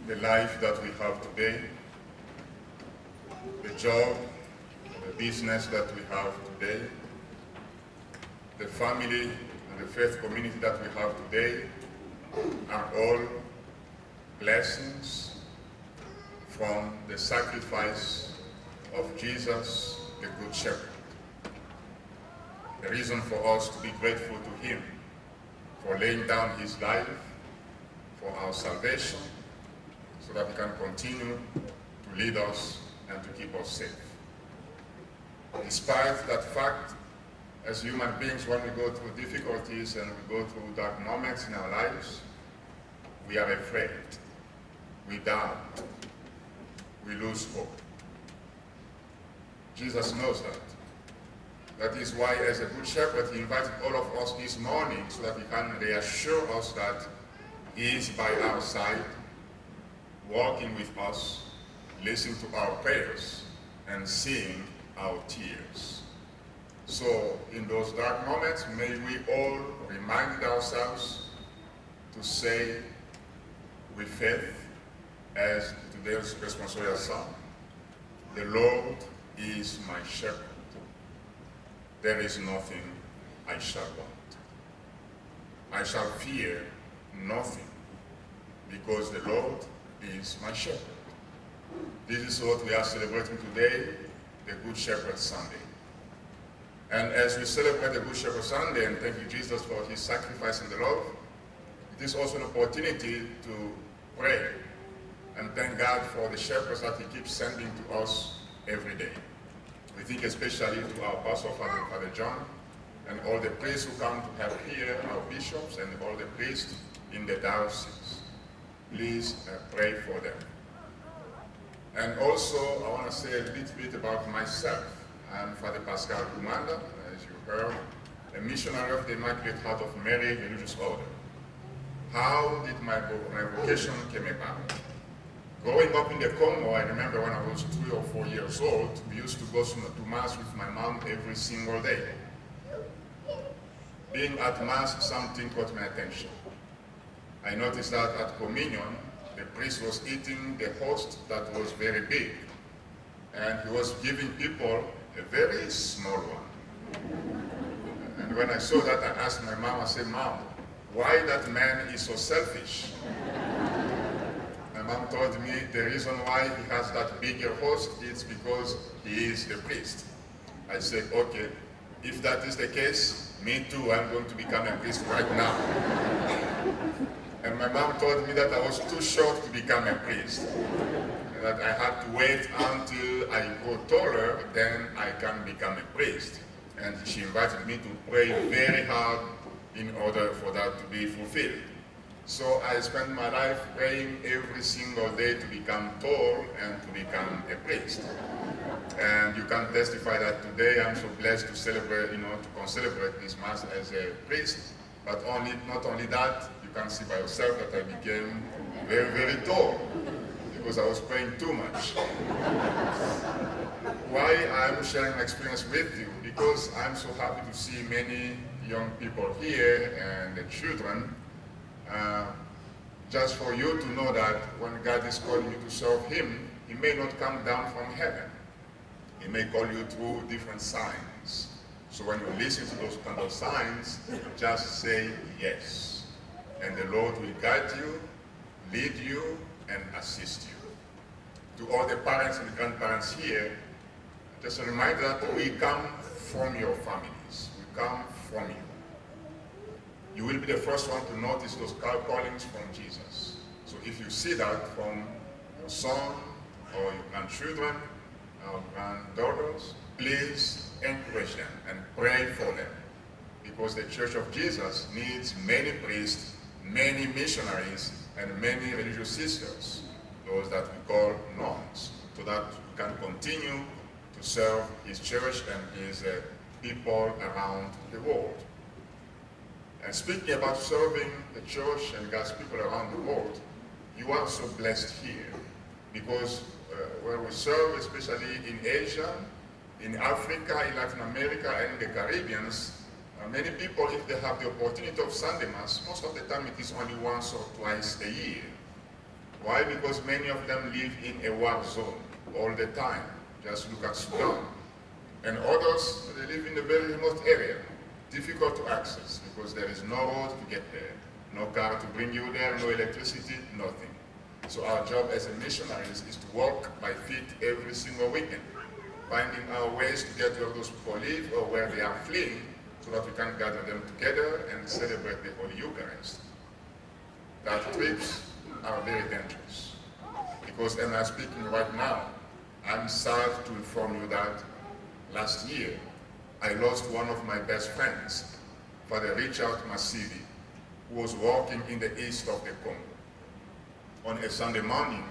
the life that we have today, the job, the business that we have today, the family and the faith community that we have today are all blessings from the sacrifice of Jesus, the Good Shepherd. The reason for us to be grateful to him for laying down his life for our salvation, so that he can continue to lead us and to keep us safe. Despite that fact, as human beings, when we go through difficulties and we go through dark moments in our lives, we are afraid, we doubt, we lose hope. Jesus knows that. That is why, as a good shepherd, he invited all of us this morning so that he can reassure us that he is by our side, walking with us, listening to our prayers, and seeing our tears. So, in those dark moments, may we all remind ourselves to say with faith, as today's responsorial song, "The Lord is my shepherd. There is nothing I shall want. I shall fear nothing, because the Lord is my shepherd." This is what we are celebrating today, the Good Shepherd Sunday. And as we celebrate the Good Shepherd Sunday and thank you, Jesus, for his sacrifice and the love, it is also an opportunity to pray and thank God for the shepherds that he keeps sending to us every day. We think especially to our pastor, Father John, and all the priests who come to help here, our bishops, and all the priests in the diocese. Please pray for them. And also, I want to say a little bit about myself. I'm Father Pascal Kumanda, as you heard, a missionary of the Immaculate Heart of Mary religious order. How did my vocation came about? Growing up in the Congo, I remember when I was 3 or 4 years old, we used to go to Mass with my mom every single day. Being at Mass, something caught my attention. I noticed that at communion, the priest was eating the host that was very big, and he was giving people a very small one. And when I saw that, I asked my mom, I said, "Mom, why that man is so selfish?" My mom told me the reason why he has that bigger host is because he is the priest. I said, okay, if that is the case, me too, I'm going to become a priest right now. And my mom told me that I was too short to become a priest, that I had to wait until I grow taller, then I can become a priest. And she invited me to pray very hard in order for that to be fulfilled. So I spent my life praying every single day to become tall and to become a priest. And you can testify that today I'm so blessed to celebrate, to celebrate this Mass as a priest. But not only that, you can see by yourself that I became very, very tall because I was praying too much. Why I'm sharing my experience with you? Because I'm so happy to see many young people here and the children. Just for you to know that when God is calling you to serve him, he may not come down from heaven. He may call you through different signs. So when you listen to those kind of signs, just say yes. And the Lord will guide you, lead you, and assist you. To all the parents and grandparents here, just a reminder that we come from your families. We come from you. You will be the first one to notice those callings from Jesus. So if you see that from your son or your grandchildren or granddaughters, please encourage them and pray for them. Because the Church of Jesus needs many priests, many missionaries, and many religious sisters, those that we call nuns, so that we can continue to serve his church and his people around the world. And speaking about serving the church and God's people around the world, you are so blessed here because where we serve, especially in Asia, in Africa, in Latin America, and in the Caribbean, many people, if they have the opportunity of Sunday Mass, most of the time it is only once or twice a year. Why? Because many of them live in a war zone all the time. Just look at Sudan. And others, they live in a very remote area, difficult to access because there is no road to get there, no car to bring you there, no electricity, nothing. So our job as a missionaries is to walk by feet every single weekend, finding our ways to get where those people live or where they are fleeing so that we can gather them together and celebrate the Holy Eucharist. That trips are very dangerous because as I'm speaking right now, I'm sad to inform you that last year I lost one of my best friends, Father Richard Massidi, who was walking in the east of the Congo. On a Sunday morning,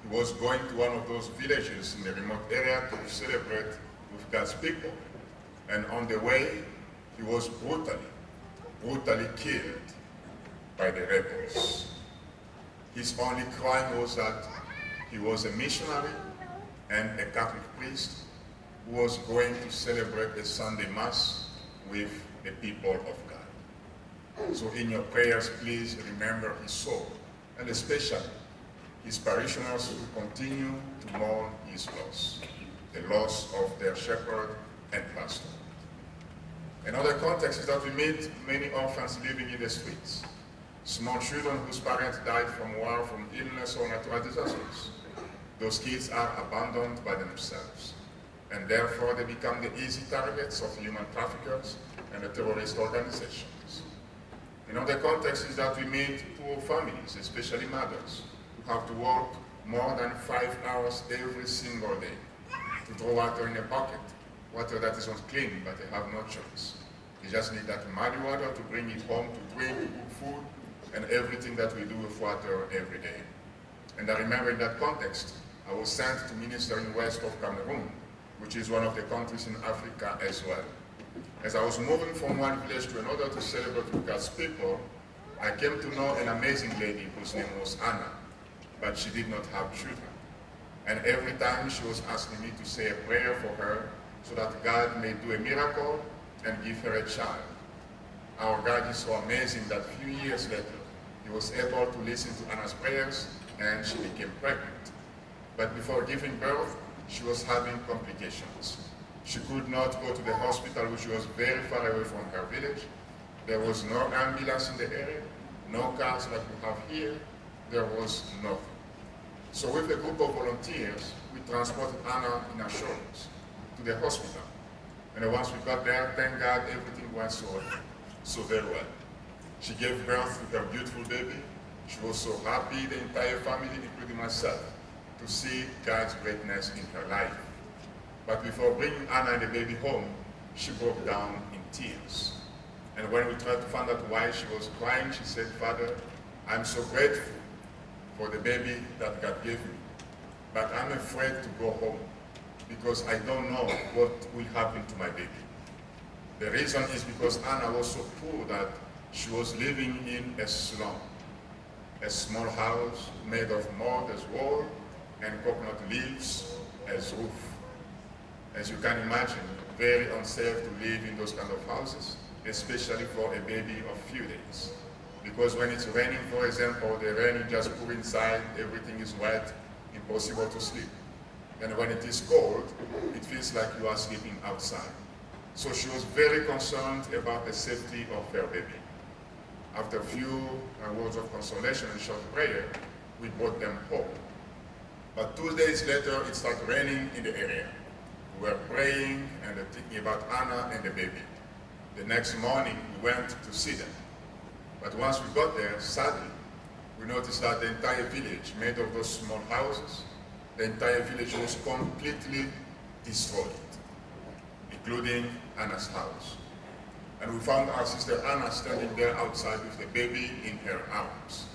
he was going to one of those villages in the remote area to celebrate with God's people. And on the way, he was brutally killed by the rebels. His only crime was that he was a missionary and a Catholic priest who was going to celebrate a Sunday Mass with the people of God. So in your prayers, please remember his soul, and especially his parishioners who continue to mourn his loss, the loss of their shepherd and pastor. Another context is that we meet many orphans living in the streets, small children whose parents died from war, from illness or natural disasters. Those kids are abandoned by themselves, and therefore they become the easy targets of human traffickers and the terrorist organizations. Another context is that we meet poor families, especially mothers, who have to work more than 5 hours every single day to draw water in a bucket, water that is not clean, but they have no choice. They just need that muddy water to bring it home, to drink, to cook food, and everything that we do with water every day. And I remember in that context, I was sent to minister in west of Cameroon, which is one of the countries in Africa as well. As I was moving from one village to another to celebrate with God's people, I came to know an amazing lady whose name was Anna, but she did not have children. And every time she was asking me to say a prayer for her so that God may do a miracle and give her a child. Our God is so amazing that a few years later, he was able to listen to Anna's prayers and she became pregnant. But before giving birth, she was having complications. She could not go to the hospital, which was very far away from her village. There was no ambulance in the area, no cars like we have here. There was nothing. So with a group of volunteers, we transported Anna in assurance to the hospital. And once we got there, thank God, everything went so very well. She gave birth to her beautiful baby. She was so happy, the entire family, including myself, to see God's greatness in her life. But before bringing Anna and the baby home, she broke down in tears. And when we tried to find out why she was crying, she said, "Father, I'm so grateful for the baby that God gave me, but I'm afraid to go home because I don't know what will happen to my baby." The reason is because Anna was so poor that she was living in a slum, a small house made of mud as wall and coconut leaves as roof. As you can imagine, very unsafe to live in those kind of houses, especially for a baby of few days. Because when it's raining, for example, the rain you just pour inside, everything is wet, impossible to sleep. And when it is cold, it feels like you are sleeping outside. So she was very concerned about the safety of her baby. After a few words of consolation and short prayer, we brought them home. But 2 days later, it started raining in the area. We were praying and thinking about Anna and the baby. The next morning, we went to see them. But once we got there, sadly, we noticed that the entire village, made of those small houses, the entire village was completely destroyed, including Anna's house. And we found our sister Anna standing there outside with the baby in her arms.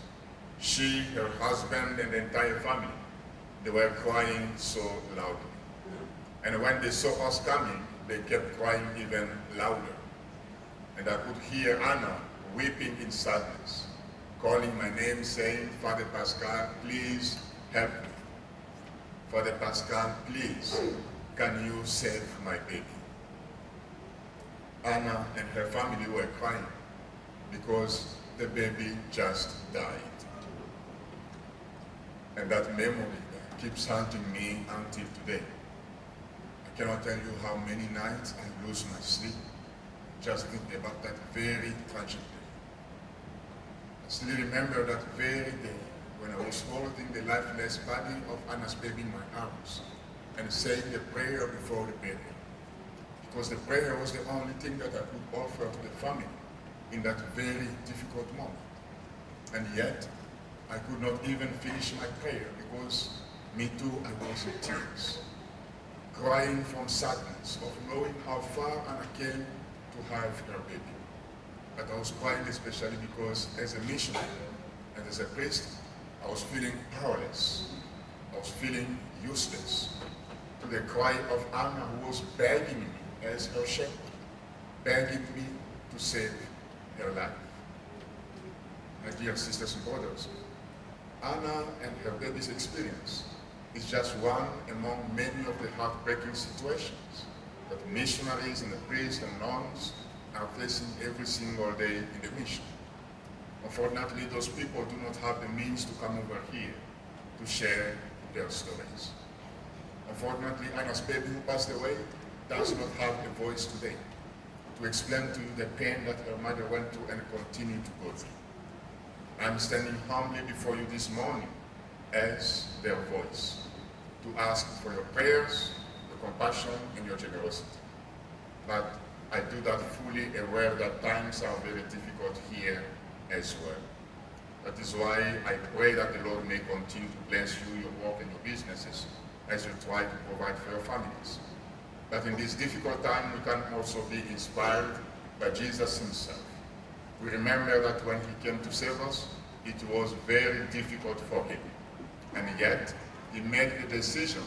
She, her husband, and the entire family, they were crying so loudly. And when they saw us coming, they kept crying even louder. And I could hear Anna weeping in sadness, calling my name, saying, "Father Pascal, please help me. Father Pascal, please, can you save my baby?" Anna and her family were crying because the baby just died. And that memory keeps haunting me until today. I cannot tell you how many nights I lose my sleep just thinking about that very tragic day. I still remember that very day when I was holding the lifeless body of Anna's baby in my arms and saying the prayer before the burial. Because the prayer was the only thing that I could offer to the family in that very difficult moment. And yet, I could not even finish my prayer because me too, I was in tears, crying from sadness of knowing how far Anna came to have her baby. But I was crying especially because as a missionary and as a priest, I was feeling powerless. I was feeling useless to the cry of Anna, who was begging me as her shepherd, begging me to save her life. My dear sisters and brothers, Anna and her baby's experience is just one among many of the heartbreaking situations that missionaries and the priests and nuns are facing every single day in the mission. Unfortunately, those people do not have the means to come over here to share their stories. Unfortunately, Anna's baby who passed away does not have a voice today to explain to you the pain that her mother went through and continue to go through. I'm standing humbly before you this morning as their voice to ask for your prayers, your compassion, and your generosity. But I do that fully aware that times are very difficult here as well. That is why I pray that the Lord may continue to bless you, your work, and your businesses as you try to provide for your families. But in this difficult time, we can also be inspired by Jesus himself. We remember that when he came to save us, it was very difficult for him. And yet, he made the decision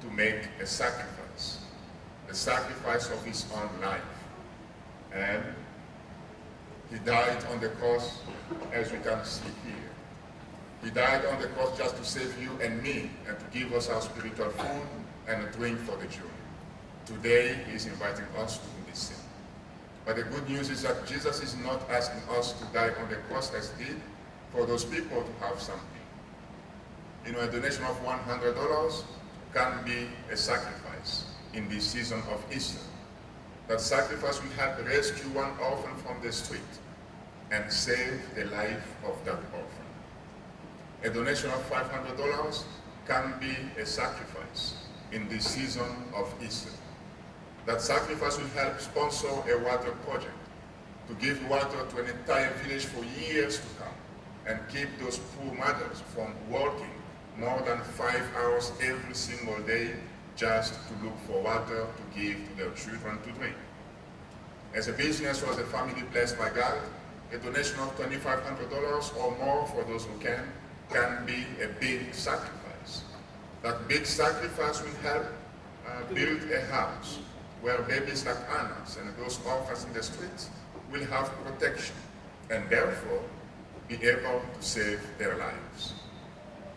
to make a sacrifice of his own life. And he died on the cross, as we can see here. He died on the cross just to save you and me, and to give us our spiritual food and a drink for the journey. Today, he is inviting us to do the same. But the good news is that Jesus is not asking us to die on the cross as he did for those people to have something. You know, a donation of $100 can be a sacrifice in this season of Easter. That sacrifice will help rescue one orphan from the street and save the life of that orphan. A donation of $500 can be a sacrifice in this season of Easter. That sacrifice will help sponsor a water project to give water to an entire village for years to come and keep those poor mothers from working more than 5 hours every single day just to look for water to give to their children to drink. As a business or as a family blessed by God, a donation of $2,500 or more for those who can be a big sacrifice. That big sacrifice will help build a house where babies like Anna's and those orphans in the streets will have protection and therefore be able to save their lives.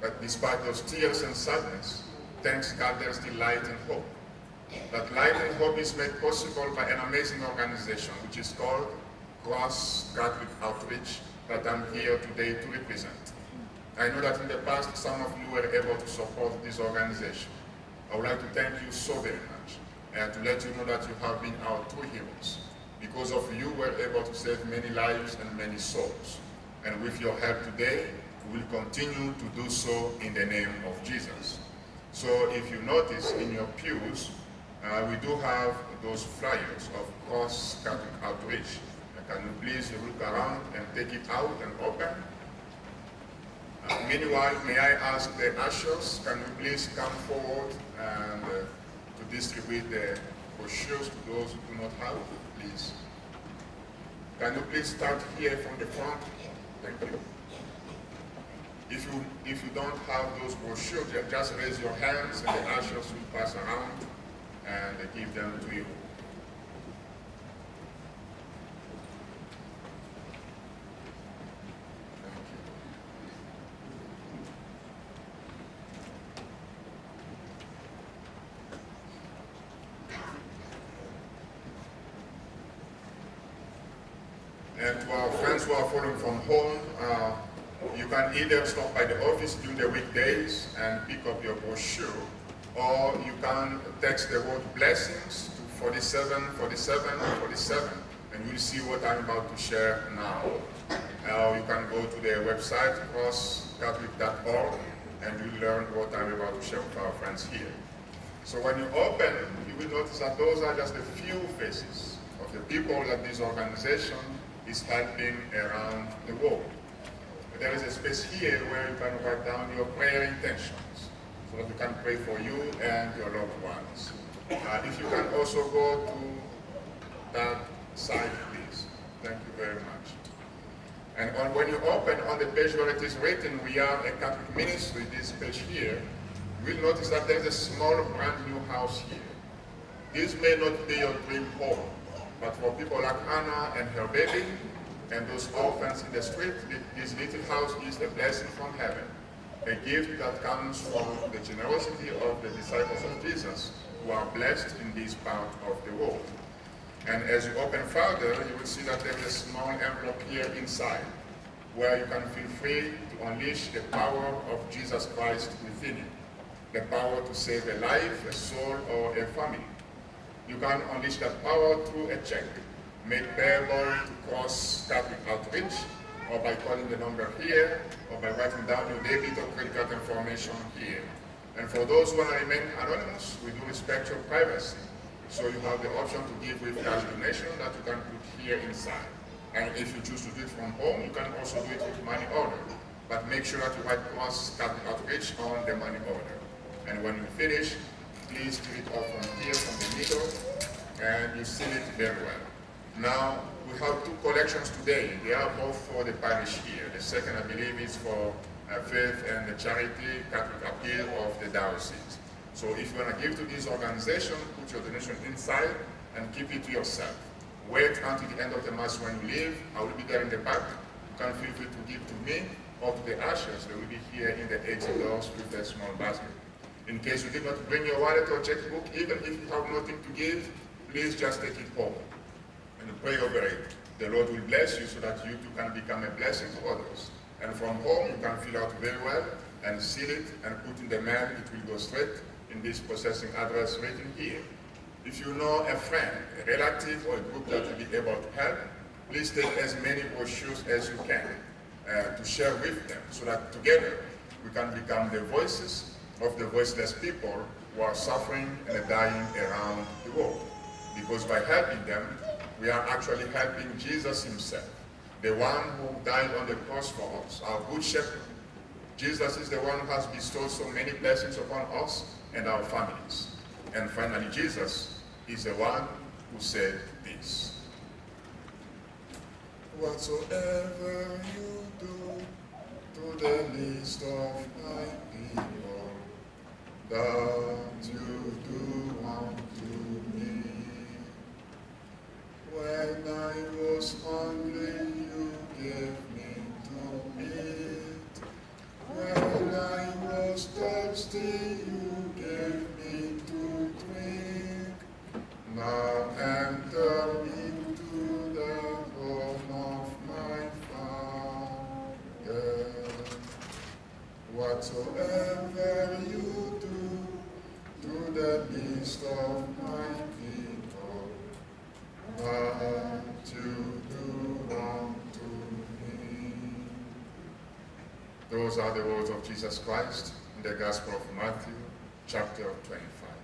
But despite those tears and sadness, thanks God there's still light and hope. That light and hope is made possible by an amazing organization which is called Cross Catholic Outreach that I'm here today to represent. I know that in the past some of you were able to support this organization. I would like to thank you so very much and to let you know that you have been our true heroes. Because of you, we're able to save many lives and many souls. And with your help today, we will continue to do so in the name of Jesus. So if you notice in your pews, we do have those flyers of Cross Catholic Outreach. Can you please look around and take it out and open? Meanwhile, may I ask the ushers, can you please come forward and to distribute the brochures to those who do not have, please. Can you please start here from the front? Thank you. If you don't have those brochures, just raise your hands and the ushers will pass around and give them to you. And to our friends who are following from home, You can either stop by the office during the weekdays and pick up your brochure, or you can text the word blessings to 47 47 47, and you'll see what I'm about to share now. You can go to the website crosscatholic.org and you'll learn what I'm about to share with our friends here. So when you open, you will notice that those are just a few faces of the people that this organization is helping around the world. But there is a space here where you can write down your prayer intentions so that we can pray for you and your loved ones. If you can also go to that side, please. Thank you very much. And when you open on the page where it is written, we are a Catholic ministry, this page here, you will notice that there is a small brand new house here. This may not be your dream home, but for people like Anna and her baby, and those orphans in the street, this little house is a blessing from heaven, a gift that comes from the generosity of the disciples of Jesus who are blessed in this part of the world. And as you open further, you will see that there is a small envelope here inside, where you can feel free to unleash the power of Jesus Christ within you, the power to save a life, a soul, or a family. You can unleash that power through a check made payable to Cross Catholic Outreach, or by calling the number here, or by writing down your debit or credit card information here. And for those who want to remain anonymous, we do respect your privacy. So you have the option to give with cash donation that you can put here inside. And if you choose to do it from home, you can also do it with money order. But make sure that you write Cross Catholic Outreach on the money order. And when you finish, please take it off from here, from the middle, and you seal it very well. Now, we have two collections today. They are both for the parish here. The second, I believe, is for faith and the charity Catholic appeal of the diocese. So if you want to give to this organization, put your donation inside and keep it to yourself. Wait until the end of the Mass when you leave. I will be there in the back. You can feel free to give to me or to the ushers. They will be here in the exit doors with a small basket. In case you did not bring your wallet or checkbook, even if you have nothing to give, please just take it home and pray over it. The Lord will bless you so that you too can become a blessing to others. And from home, you can fill out very well and seal it and put in the mail. It will go straight in this processing address written here. If you know a friend, a relative, or a group that will be able to help, please take as many brochures as you can to share with them so that together we can become the voices of the voiceless people who are suffering and dying around the world. Because by helping them, we are actually helping Jesus himself, the one who died on the cross for us, our good shepherd. Jesus is the one who has bestowed so many blessings upon us and our families. And finally, Jesus is the one who said this: "Whatsoever you do to the least of my people, that you do unto me. When I was hungry, you gave me to eat. When I was thirsty, you gave me to drink. Now enter into the home of my Father. Whatsoever you do to the least of my people, that you do unto me." Those are the words of Jesus Christ in the Gospel of Matthew, chapter 25.